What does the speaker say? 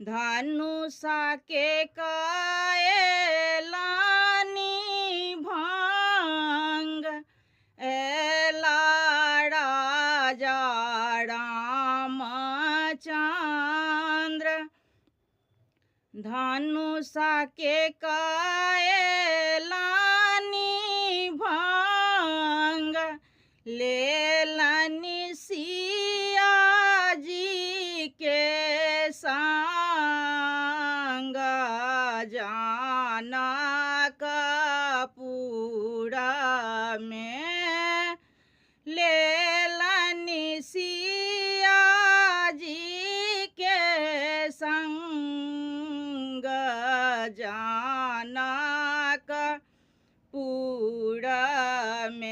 धनुषा के कायलानी भांग एला राजा रामचंद्र। धनुषा के कायलानी भांग ले